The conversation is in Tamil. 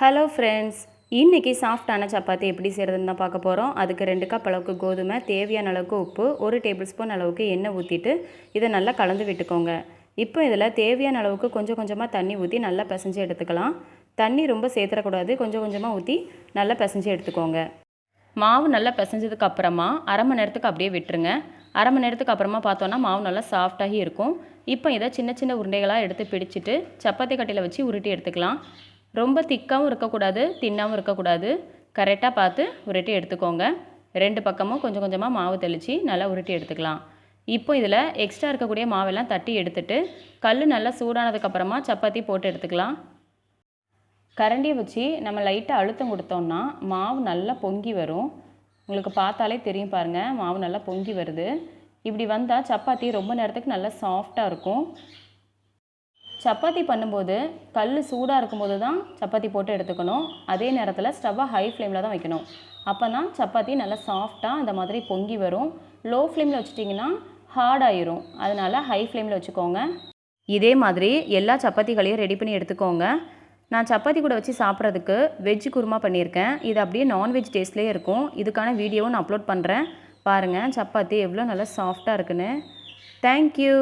ஹலோ ஃப்ரெண்ட்ஸ், இன்றைக்கி சாஃப்டான சப்பாத்தி எப்படி செய்கிறதுன்னு தான் பார்க்க போகிறோம். அதுக்கு 2 கப் அளவுக்கு கோதுமை, தேவையான அளவுக்கு உப்பு, 1 டேபிள் ஸ்பூன் அளவுக்கு எண்ணெய் ஊற்றிட்டு இதை நல்லா கலந்து விட்டுக்கோங்க. இப்போ இதில் தேவையான அளவுக்கு கொஞ்சம் கொஞ்சமாக தண்ணி ஊற்றி நல்லா பிசைஞ்சு எடுத்துக்கலாம். தண்ணி ரொம்ப சேர்த்துடக்கூடாது, கொஞ்சம் கொஞ்சமாக ஊற்றி நல்லா பிசைஞ்சு எடுத்துக்கோங்க. மாவு நல்லா பிசைஞ்சதுக்கு அப்புறமா அரை மணி நேரத்துக்கு அப்படியே விட்டுருங்க. அரை மணி நேரத்துக்கு அப்புறமா பார்த்தோன்னா மாவு நல்லா சாஃப்டாகி இருக்கும். இப்போ இதை சின்ன சின்ன உருண்டைகளாக எடுத்து பிடிச்சிட்டு சப்பாத்தி கட்டையில் வச்சு உருட்டி எடுத்துக்கலாம். ரொம்ப திக்காகவும் இருக்கக்கூடாது, தின்னாகவும் இருக்கக்கூடாது. கரெக்டாக பார்த்து உருட்டி எடுத்துக்கோங்க. 2 பக்கமும் கொஞ்சம் கொஞ்சமாக மாவு தெளித்து நல்லா உருட்டி எடுத்துக்கலாம். இப்போ இதில் எக்ஸ்ட்ரா இருக்கக்கூடிய மாவெல்லாம் தட்டி எடுத்துட்டு கல் நல்லா சூடானதுக்கப்புறமா சப்பாத்தி போட்டு எடுத்துக்கலாம். கரண்டியை வச்சு நம்ம லைட்டாக அழுத்தம் கொடுத்தோம்னா மாவு நல்லா பொங்கி வரும். உங்களுக்கு பார்த்தாலே தெரியும் பாருங்கள், மாவு நல்லா பொங்கி வருது. இப்படி வந்தால் சப்பாத்தி ரொம்ப நேரத்துக்கு நல்லா சாஃப்டாக இருக்கும். சப்பாத்தி பண்ணும்போது கல் சூடாக இருக்கும்போது தான் சப்பாத்தி போட்டு எடுத்துக்கணும். அதே நேரத்தில் ஸ்டவ்வை ஹை ஃப்ளேமில் தான் வைக்கணும். அப்போ தான் சப்பாத்தி நல்லா சாஃப்டாக இந்த மாதிரி பொங்கி வரும். லோ ஃப்ளேமில் வச்சிட்டிங்கன்னா ஹார்ட் ஆயிரும். அதனால் ஹை ஃப்ளேமில் வச்சுக்கோங்க. இதே மாதிரி எல்லா சப்பாத்திகளையும் ரெடி பண்ணி எடுத்துக்கோங்க. நான் சப்பாத்தி கூட வச்சு சாப்பிட்றதுக்கு வெஜ் குருமா பண்ணியிருக்கேன். இது அப்படியே நான்வெஜ் டேஸ்ட்லேயே இருக்கும். இதுக்கான வீடியோவும் நான் அப்லோட் பண்ணுறேன். பாருங்கள் சப்பாத்தி எவ்வளோ நல்லா சாஃப்டாக இருக்குன்னு. தேங்க்யூ.